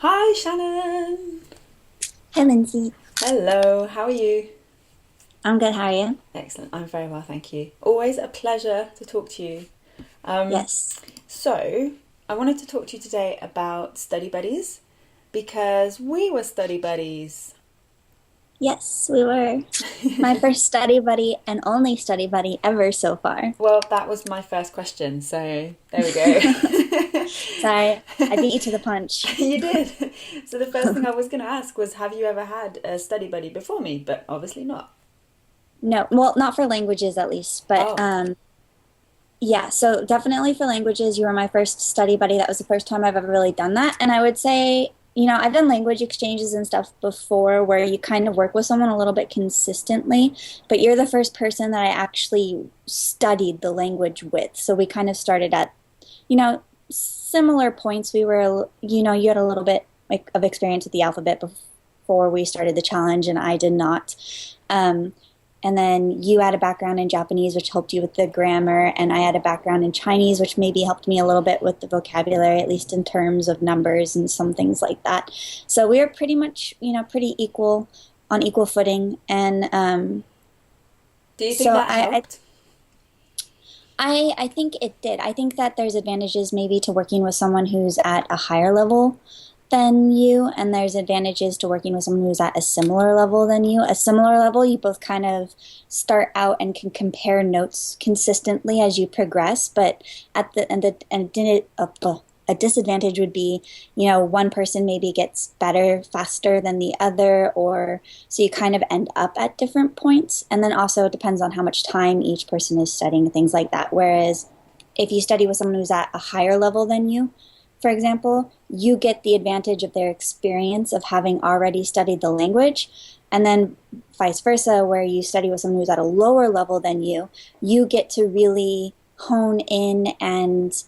Hi, Shannon. Hi, Lindsay. Hello, how are you? I'm good. How are you? Excellent, I'm very well, thank you. Always a pleasure to talk to you. Um, Yes. so, I wanted to talk to you today about study buddies because we were study buddies. Yes, we were. My first study buddy and only study buddy ever so far. Well, that was my first question, so there we go. Sorry, I beat you to the punch. You did. So, the first thing I was going to ask was, have you ever had a study buddy before me? But obviously not. No, well, not for languages at least, but Oh, yeah, so definitely for languages, you were my first study buddy. That was the first time I've ever really done that. And I would say, I've done language exchanges and stuff before where you kind of work with someone a little bit consistently, but you're the first person that I actually studied the language with. So we kind of started at, similar points. We were, you had a little bit like of experience with the alphabet before we started the challenge, and I did not. Um, and then you had a background in Japanese, which helped you with the grammar, and I had a background in Chinese, which maybe helped me a little bit with the vocabulary, at least in terms of numbers and some things like that. So we were pretty much, pretty equal on equal footing. And do you think so that helped? I think it did. I think that there's advantages maybe to working with someone who's at a higher level than you, and there's advantages to working with someone who's at a similar level than you. A similar level, you both kind of start out and can compare notes consistently as you progress, but at the and a disadvantage would be, one person maybe gets better faster than the other, or so you kind of end up at different points. And then also it depends on how much time each person is studying, things like that. Whereas if you study with someone who's at a higher level than you, for example, you get the advantage of their experience of having already studied the language. And then vice versa, where you study with someone who's at a lower level than you get to really hone in and,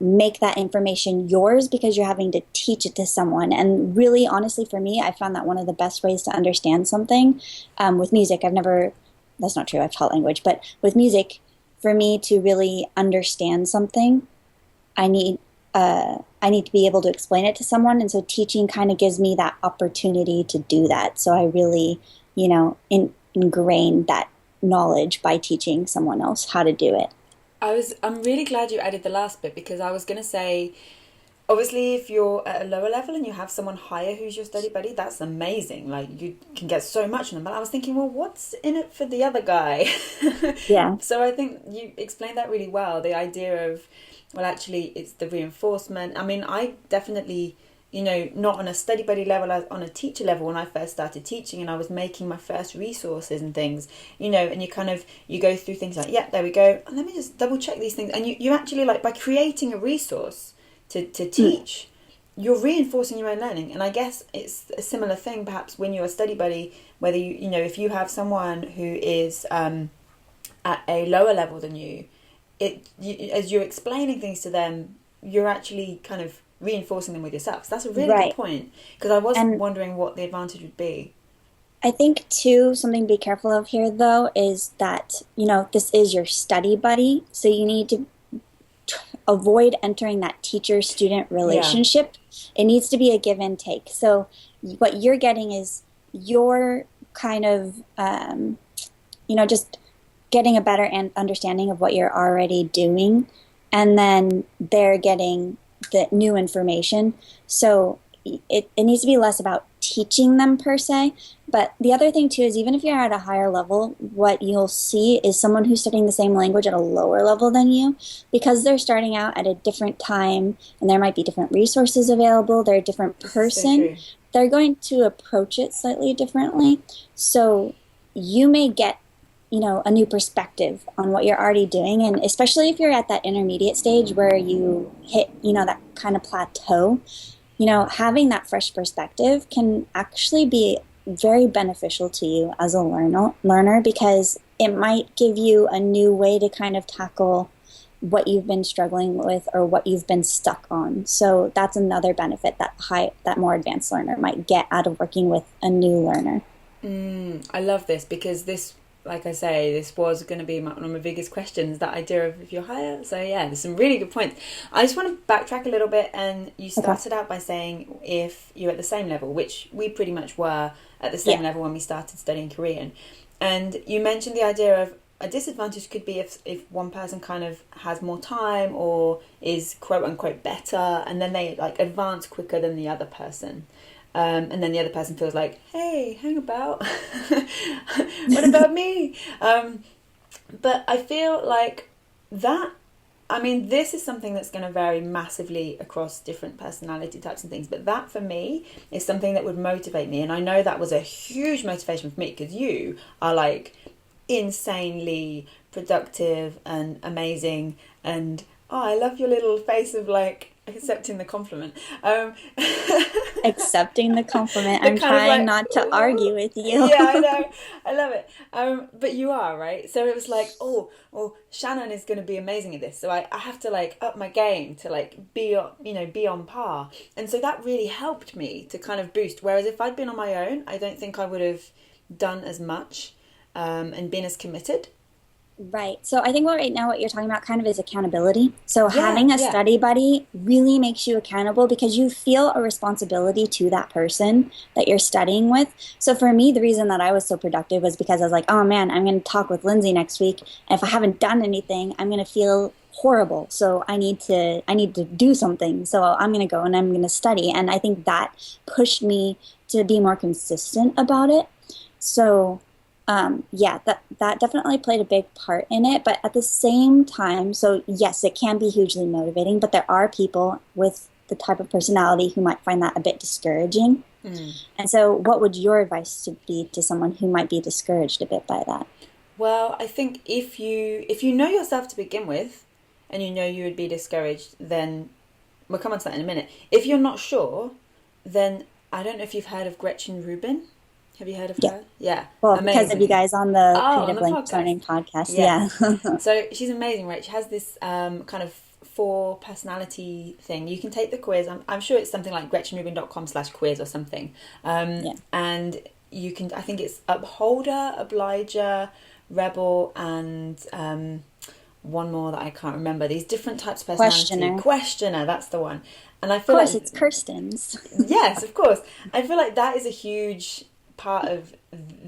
make that information yours because you're having to teach it to someone. And really, honestly, for me, I found that one of the best ways to understand something. With music, that's not true, I've taught language, but with music, for me to really understand something, I need I need to be able to explain it to someone, and so teaching kind of gives me that opportunity to do that. So I really, ingrain that knowledge by teaching someone else how to do it. I'm really glad you added the last bit because I was going to say, obviously, if you're at a lower level and you have someone higher who's your study buddy, that's amazing. Like, you can get so much from them. But I was thinking, well, what's in it for the other guy? Yeah, So I think you explained that really well. The idea of, well, actually, it's the reinforcement. I mean, I definitely, not on a study buddy level, as on a teacher level when I first started teaching and I was making my first resources and things, and you go through things like, yeah, there we go. And let me just double check these things. And you actually, like, by creating a resource to mm, teach, you're reinforcing your own learning. And I guess it's a similar thing perhaps when you're a study buddy, whether if you have someone who is at a lower level than as you're explaining things to them, you're actually kind of reinforcing them with yourself. So that's a really good right. point because I was And wondering what the advantage would be. I think too, something to be careful of here though is that, this is your study buddy, so you need to avoid entering that teacher student Yeah, relationship. It needs to be a give and take. So what you're getting is your kind of just getting a better understanding of what you're already doing, and then they're getting the new information. So it needs to be less about teaching them per se. But the other thing too is even if you're at a higher level, what you'll see is someone who's studying the same language at a lower level than you, because they're starting out at a different time and there might be different resources available, they're a different this is so person, true. they're going to approach it slightly differently. So you may get a new perspective on what you're already doing, and especially if you're at that intermediate stage where you hit that kind of plateau, having that fresh perspective can actually be very beneficial to you as a learner because it might give you a new way to kind of tackle what you've been struggling with or what you've been stuck on. So that's another benefit that more advanced learner might get out of working with a new learner. I love this because this like I say, this was going to be one of my biggest questions, that idea of if you're higher. So yeah, there's some really good points. I just want to backtrack a little bit, and you started out by saying if you're at the same level, which we pretty much were at the same level when we started studying Korean. And you mentioned the idea of a disadvantage could be if one person kind of has more time or is quote unquote better, and then they like advance quicker than the other person. And then the other person feels like, hey, hang about. What about me? But I feel like that, I mean, this is something that's going to vary massively across different personality types and things. But that, for me, is something that would motivate me. And I know that was a huge motivation for me, because you are like insanely productive and amazing. And, oh, I love your little face of like accepting the compliment. Accepting the compliment. I'm trying like, not to argue with you. Yeah, I know. I love it. But you are, right? So it was like, oh, Shannon is going to be amazing at this. So I have to like up my game to like be on par. And so that really helped me to kind of boost. Whereas if I'd been on my own, I don't think I would have done as much and been as committed. Right. So I think right now what you're talking about kind of is accountability. So having a study buddy really makes you accountable, because you feel a responsibility to that person that you're studying with. So for me, the reason that I was so productive was because I was like, oh man, I'm going to talk with Lindsay next week. And if I haven't done anything, I'm going to feel horrible. So I need to do something. So I'm going to go and I'm going to study. And I think that pushed me to be more consistent about it. So that definitely played a big part in it. But at the same time, so yes, it can be hugely motivating, but there are people with the type of personality who might find that a bit discouraging. And so what would your advice be to someone who might be discouraged a bit by that? Well, I think if you know yourself to begin with, and you know you would be discouraged, then we'll come on to that in a minute. If you're not sure, then I don't know if you've heard of Gretchen Rubin. Have you heard of her? Yeah. Well, amazing. Because of you guys on the Creative Language Learning podcast. Yeah. So she's amazing, right? She has this kind of 4 personality thing. You can take the quiz. I'm sure it's something like gretchenrubin.com/quiz or something. And you can, I think it's upholder, obliger, rebel, and one more that I can't remember. These different types of personality. Questioner, that's the one. And I feel like it's Kirsten's. Yes, of course. I feel like that is a huge part of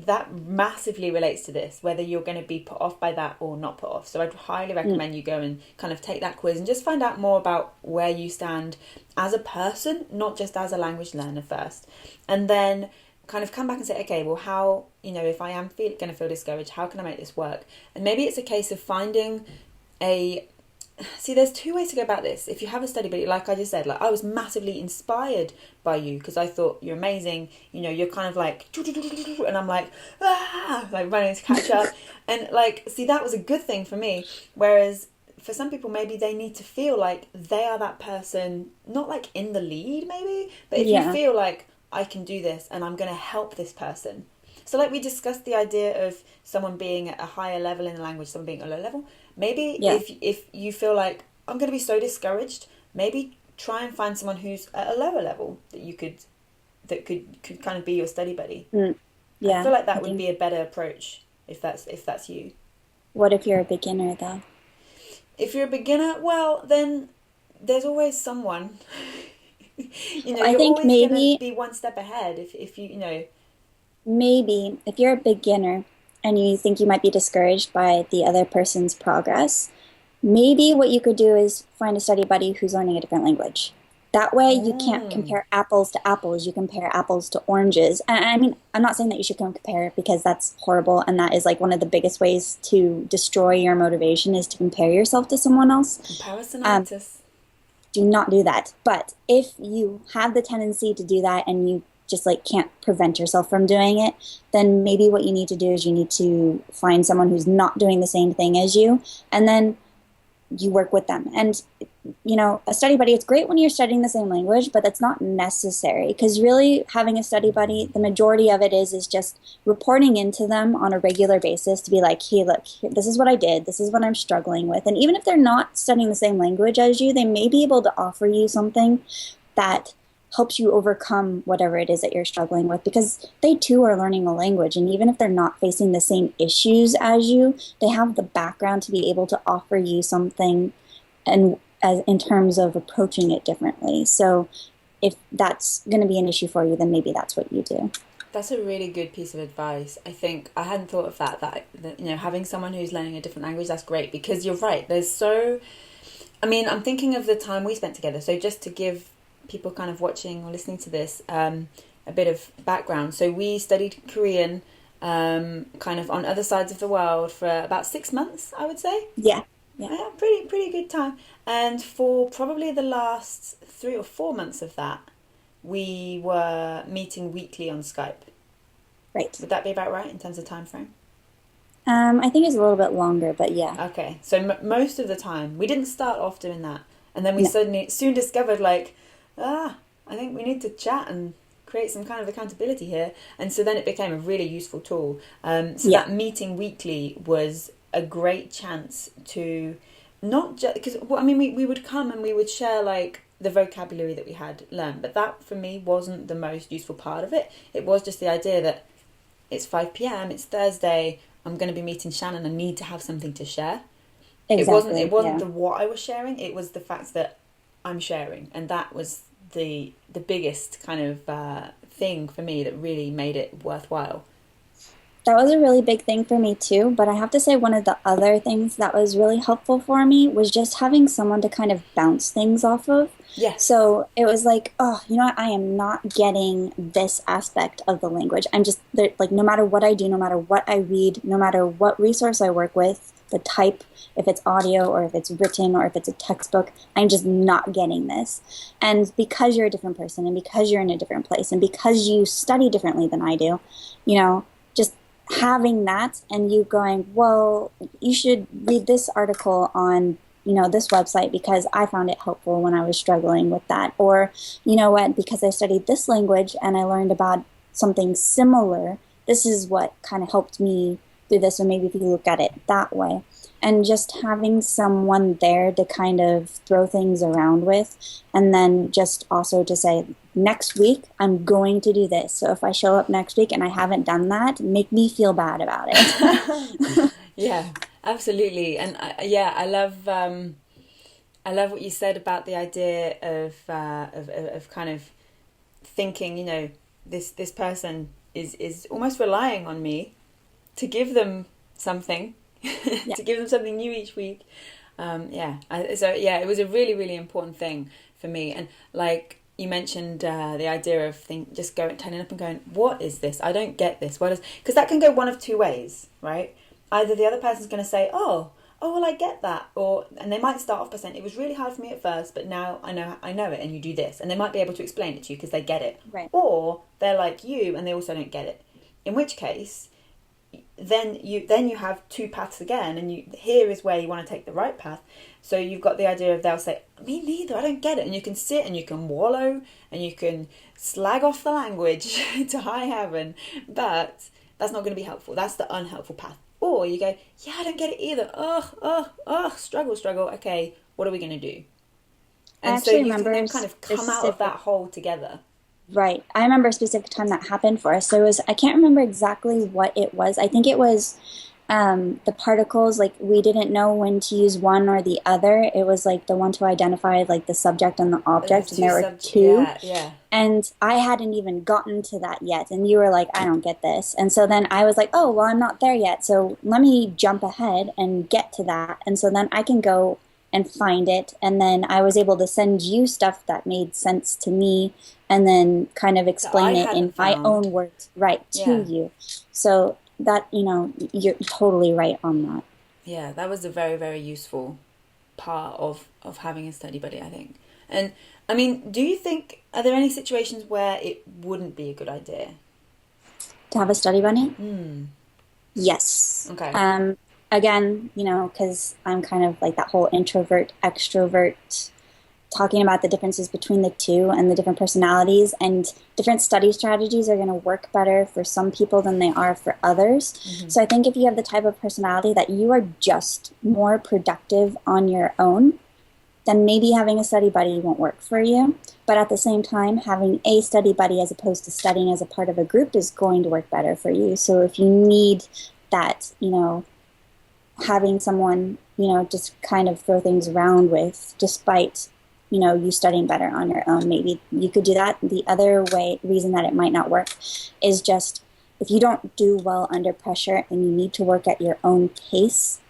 that, massively relates to this, whether you're going to be put off by that or not put off. So I'd highly recommend you go and kind of take that quiz and just find out more about where you stand as a person, not just as a language learner first. And then kind of come back and say, okay, well, how, if I am going to feel discouraged, how can I make this work? And maybe it's a case of finding see, there's 2 ways to go about this. If you have a study buddy, like I just said, like I was massively inspired by you because I thought you're amazing. You're kind of like, and I'm like, like running to catch up. And like, see, that was a good thing for me. Whereas for some people, maybe they need to feel like they are that person, not like in the lead maybe, but if you feel like I can do this and I'm going to help this person. So like we discussed the idea of someone being at a higher level in the language, someone being at a low level. Maybe if you feel like I'm going to be so discouraged, maybe try and find someone who's at a lower level that could kind of be your study buddy. I feel like that would be a better approach if that's you. What if you're a beginner though? If you're a beginner, well then there's always someone. I think always maybe going to be one step ahead if you. Maybe if you're a beginner and you think you might be discouraged by the other person's progress, maybe what you could do is find a study buddy who's learning a different language. That way you can't compare apples to apples, you compare apples to oranges. And I mean, I'm not saying that you should compare because that's horrible, and that is like one of the biggest ways to destroy your motivation is to compare yourself to someone else. Comparisonitis. Do not do that. But if you have the tendency to do that and you just like can't prevent yourself from doing it, then maybe what you need to do is you need to find someone who's not doing the same thing as you, and then you work with them. And a study buddy, it's great when you're studying the same language, but that's not necessary, because really having a study buddy, the majority of it is just reporting into them on a regular basis to be like, hey, look, this is what I did, this is what I'm struggling with. And even if they're not studying the same language as you, they may be able to offer you something that helps you overcome whatever it is that you're struggling with, because they too are learning a language, and even if they're not facing the same issues as you, they have the background to be able to offer you something, and as in terms of approaching it differently. So if that's going to be an issue for you, then maybe that's what you do. That's a really good piece of advice. I think I hadn't thought of that, you know, having someone who's learning a different language, that's great, because you're right. I mean, I'm thinking of the time we spent together. So just to give people kind of watching or listening to this a bit of background. So we studied Korean kind of on other sides of the world for about 6 months, I would say. Yeah. Yeah, pretty good time. And for probably the last 3 or 4 months of that, we were meeting weekly on Skype. Right. Would that be about right in terms of time frame? I think it's a little bit longer, but yeah. Okay, so most of the time, we didn't start off doing that. And then we soon discovered, like, I think we need to chat and create some kind of accountability here. And so then it became a really useful tool. That meeting weekly was a great chance to not just, because, well, I mean, we would come and we would share, like, the vocabulary that we had learned. But that, for me, wasn't the most useful part of it. It was just the idea that it's 5 p.m., it's Thursday, I'm going to be meeting Shannon, I need to have something to share. Exactly. It wasn't the what I was sharing, it was the fact that I'm sharing. And that was the biggest kind of thing for me that really made it worthwhile. That was a really big thing for me too, but I have to say one of the other things that was really helpful for me was just having someone to kind of bounce things off of. Yes. So it was like, oh, you know what? I am not getting this aspect of the language. I'm just, like, no matter what I do, no matter what I read, no matter what resource I work with, the type, if it's audio or if it's written or if it's a textbook, I'm just not getting this. And because you're a different person and because you're in a different place and because you study differently than I do, you know, just having that and you going, well, you should read this article on, you know, this website because I found it helpful when I was struggling with that. Or, you know what, because I studied this language and I learned about something similar, this is what kind of helped me through this. Or maybe if you look at it that way. And just having someone there to kind of throw things around with, and then just also to say, next week, I'm going to do this. So if I show up next week and I haven't done that, make me feel bad about it. Yeah, absolutely. And I love what you said about the idea of kind of thinking, you know, this person is almost relying on me to give them something. To give them something new each week. It was a really, really important thing for me. And like you mentioned, the idea of turning up and going, what is this? I don't get this. Because that can go one of two ways, right? Either the other person's going to say, oh, well, I get that. And they might start off by saying, it was really hard for me at first, but now I know it and you do this. And they might be able to explain it to you because they get it. Right. Or they're like you and they also don't get it. In which case, then you have two paths again, and here is where you want to take the right path. So you've got the idea of they'll say, me neither, I don't get it, and you can sit and you can wallow and you can slag off the language to high heaven, but that's not going to be helpful. That's the unhelpful path. Or you go, yeah, I don't get it either. Struggle. Okay, what are we going to do? And so you can then kind of come out of that hole together. Right. I remember a specific time that happened for us. So I can't remember exactly what it was. I think it was the particles, like we didn't know when to use one or the other. It was like the one to identify like the subject and the object, and there were two. Yeah. And I hadn't even gotten to that yet. And you were like, I don't get this. And so then I was like, oh, well, I'm not there yet. So let me jump ahead and get to that. And so then I can go and find it. And then I was able to send you stuff that made sense to me and then kind of explain it in my own words, to you. So that, you know, you're totally right on that. Yeah, that was a very, very useful part of having a study buddy, I think. And, I mean, are there any situations where it wouldn't be a good idea? To have a study buddy? Yes. Okay. Again, you know, because I'm kind of like that whole introvert, extrovert, talking about the differences between the two and the different personalities, and different study strategies are going to work better for some people than they are for others. Mm-hmm. So I think if you have the type of personality that you are just more productive on your own, then maybe having a study buddy won't work for you. But at the same time, having a study buddy as opposed to studying as a part of a group is going to work better for you. So if you need that, having someone, just kind of throw things around with, despite, you studying better on your own, maybe you could do that. The other reason that it might not work is just if you don't do well under pressure and you need to work at your own pace,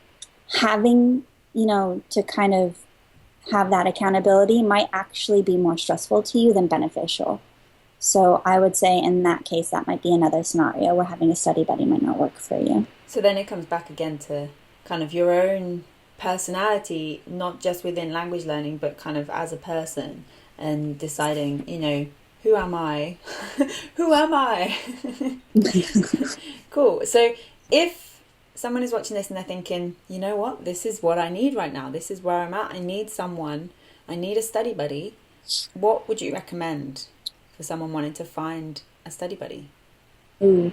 having, to kind of have that accountability might actually be more stressful to you than beneficial. So I would say in that case, that might be another scenario where having a study buddy might not work for you. So then it comes back again to kind of your own personality, not just within language learning, but kind of as a person, and deciding, who am I? Who am I? Cool. So if someone is watching this and they're thinking, you know what, this is what I need right now. This is where I'm at. I need someone. I need a study buddy. What would you recommend for someone wanting to find a study buddy? Ooh.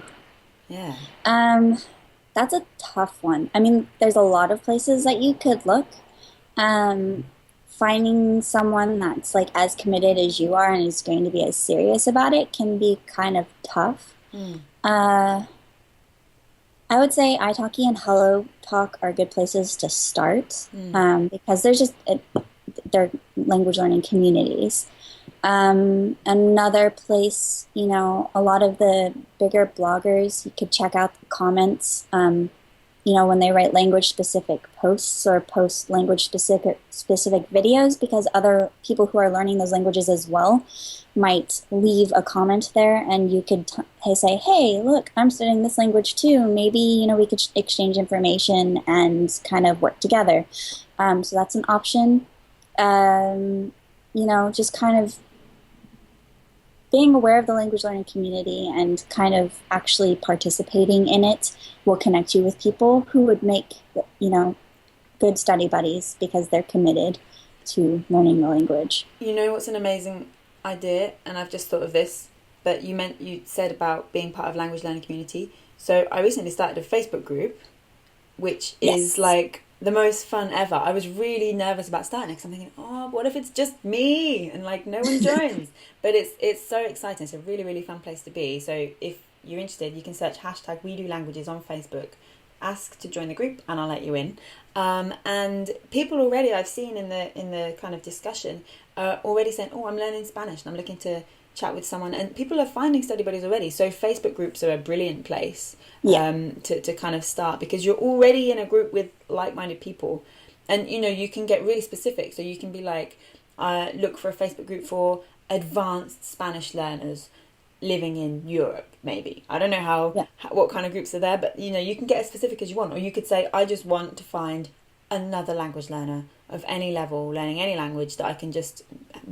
Yeah. That's a tough one. I mean, there's a lot of places that you could look. Finding someone that's like as committed as you are and is going to be as serious about it can be kind of tough. I would say italki and Hello Talk are good places to start because they're language learning communities. Another place, a lot of the bigger bloggers, you could check out the comments, when they write language-specific posts or post language-specific videos, because other people who are learning those languages as well might leave a comment there, and you could say, hey, look, I'm studying this language too. Maybe, we could exchange information and kind of work together. So that's an option. Just kind of being aware of the language learning community and kind of actually participating in it will connect you with people who would make, good study buddies because they're committed to learning the language. You know what's an amazing idea, and I've just thought of this, but you said about being part of language learning community. So I recently started a Facebook group, which is like the most fun ever. I was really nervous about starting it because I'm thinking, oh, what if it's just me and like no one joins? But it's so exciting. It's a really, really fun place to be. So if you're interested, you can search #WeDoLanguages on Facebook, ask to join the group, and I'll let you in. And people already I've seen in the kind of discussion already saying, oh, I'm learning Spanish and I'm looking to chat with someone, and people are finding study buddies already. So Facebook groups are a brilliant place to kind of start, because you're already in a group with like-minded people, and you can get really specific. So you can be like, look for a Facebook group for advanced Spanish learners living in Europe, maybe. I don't know what kind of groups are there, but you can get as specific as you want. Or you could say, I just want to find another language learner of any level, learning any language, that I can just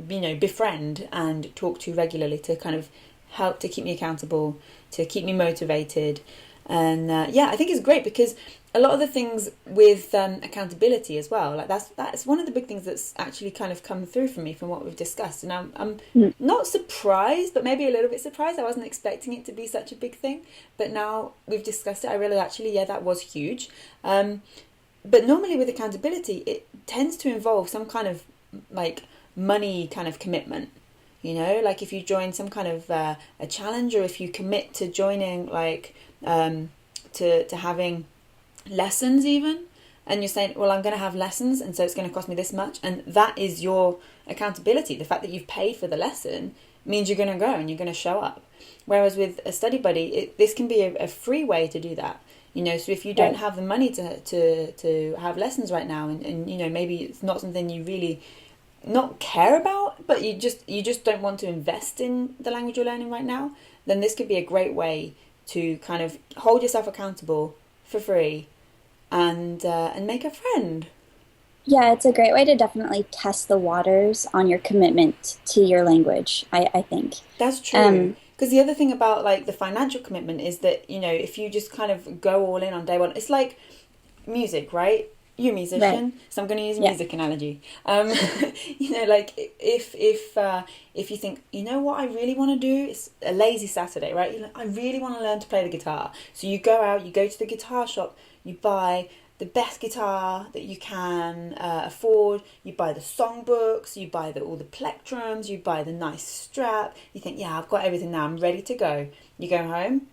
befriend and talk to regularly, to kind of help to keep me accountable, to keep me motivated. And I think it's great, because a lot of the things with accountability as well, like that's one of the big things that's actually kind of come through for me from what we've discussed. And I'm not surprised, but maybe a little bit surprised. I wasn't expecting it to be such a big thing, but now we've discussed it, I realize actually that was huge. But normally with accountability, it tends to involve some kind of like money kind of commitment. Like if you join some kind of a challenge, or if you commit to joining like to having lessons even, and you're saying, well, I'm going to have lessons, and so it's going to cost me this much, and that is your accountability. The fact that you've paid for the lesson means you're going to go and you're going to show up. Whereas with a study buddy, this can be a free way to do that. So if you don't have the money to have lessons right now, and maybe it's not something you really not care about, but you just don't want to invest in the language you're learning right now, then this could be a great way to kind of hold yourself accountable for free and make a friend. Yeah, it's a great way to definitely test the waters on your commitment to your language, I think. That's true. Because the other thing about like the financial commitment is that, if you just kind of go all in on day one, it's like music, right? You're a musician, right. So I'm going to use a music analogy. Like if you think, what I really want to do, it's a lazy Saturday, right? I really want to learn to play the guitar. So you go out, you go to the guitar shop, you buy the best guitar that you can afford. You buy the songbooks, you buy all the plectrums, you buy the nice strap. You think, yeah, I've got everything now, I'm ready to go. You go home,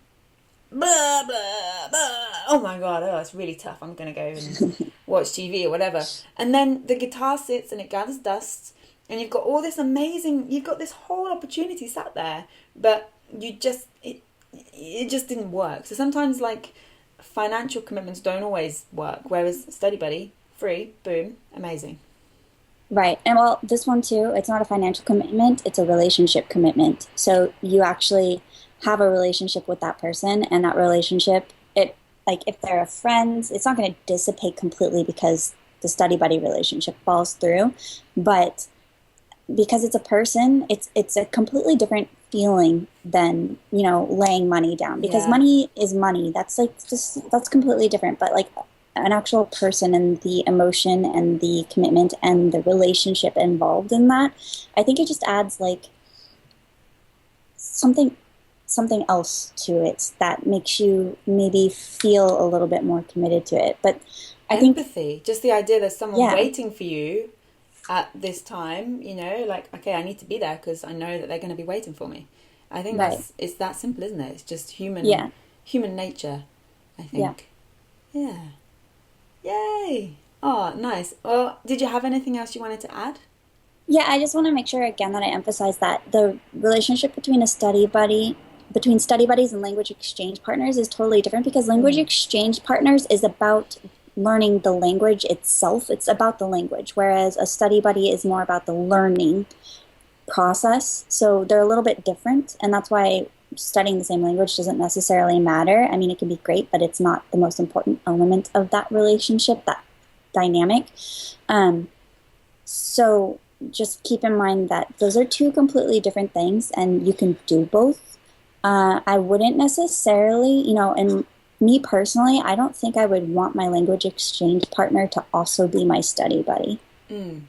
blah, blah, blah. Oh my God, it's really tough. I'm going to go and watch TV or whatever. And then the guitar sits and it gathers dust, and you've got all this you've got this whole opportunity sat there, but it just didn't work. So sometimes, like, financial commitments don't always work, whereas Study Buddy, free, boom, amazing. Right. And well, this one too, it's not a financial commitment, it's a relationship commitment. So you actually have a relationship with that person, and that relationship, like if they're a friend, it's not going to dissipate completely because the Study Buddy relationship falls through. But because it's a person, it's a completely different feeling than, laying money down, because money is money. That's that's completely different. But like an actual person, and the emotion and the commitment and the relationship involved in that, I think it just adds like something else to it that makes you maybe feel a little bit more committed to it. But I think empathy, just the idea there's someone waiting for you at this time, like, okay, I need to be there because I know that they're going to be waiting for me. I think it's that simple, isn't it? It's just human nature, I think. Yeah. Yay. Oh, nice. Well, did you have anything else you wanted to add? Yeah, I just want to make sure again that I emphasize that the relationship between study buddies and language exchange partners is totally different, because language exchange partners is about learning the language itself. It's about the language, whereas a study buddy is more about the learning process. So they're a little bit different, and that's why studying the same language doesn't necessarily matter. I mean, it can be great, but it's not the most important element of that relationship, that dynamic. So just keep in mind that those are two completely different things, and you can do both. I wouldn't necessarily, and me personally, I don't think I would want my language exchange partner to also be my study buddy. Mm.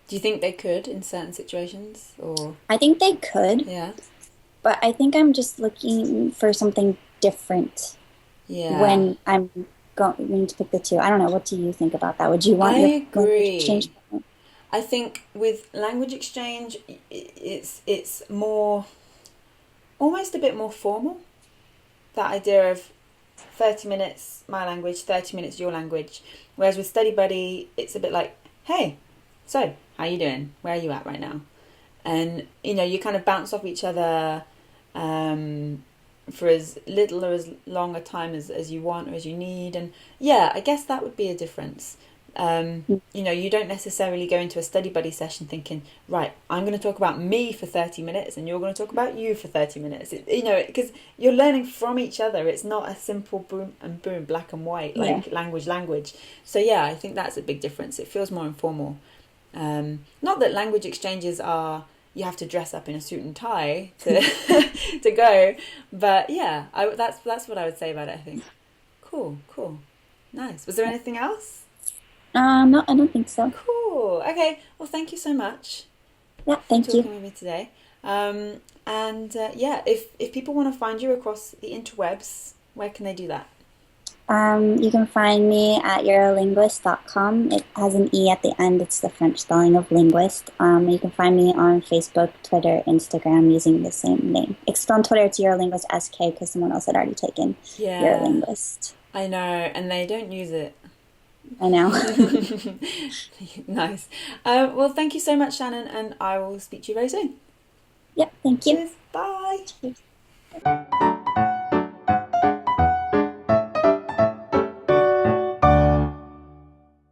Do you think they could in certain situations, or? I think they could. Yeah. But I think I'm just looking for something different. Yeah. When I'm going to pick the two. I don't know. What do you think about that? Would you want your language exchange partner? I think with language exchange, it's more, almost a bit more formal. That idea of 30 minutes my language, 30 minutes your language. Whereas with Study Buddy, it's a bit like, hey, so how you doing? Where are you at right now? And, you kind of bounce off each other for as little or as long a time as you want or as you need. And yeah, I guess that would be a difference. You don't necessarily go into a Study Buddy session thinking, right, I'm going to talk about me for 30 minutes and you're going to talk about you for 30 minutes. Because you're learning from each other. It's not a simple boom and boom, black and white, like language. So yeah, I think that's a big difference. It feels more informal. Not that language exchanges are, you have to dress up in a suit and tie to to go, but yeah, that's what I would say about it, I think. Cool. Nice. Was there anything else? No, I don't think so. Cool. Okay. Well, thank you so much Yeah, for thank you. talking with me today. If people want to find you across the interwebs, where can they do that? You can find me at eurolinguist.com. It has an E at the end. It's the French spelling of linguist. You can find me on Facebook, Twitter, Instagram using the same name. Except on Twitter, it's Eurolinguist SK because someone else had already taken Eurolinguist. I know, and they don't use it. I know. Nice. Well, thank you so much, Shannon, and I will speak to you very soon. Yep, thank you. Cheers. Bye. Cheers.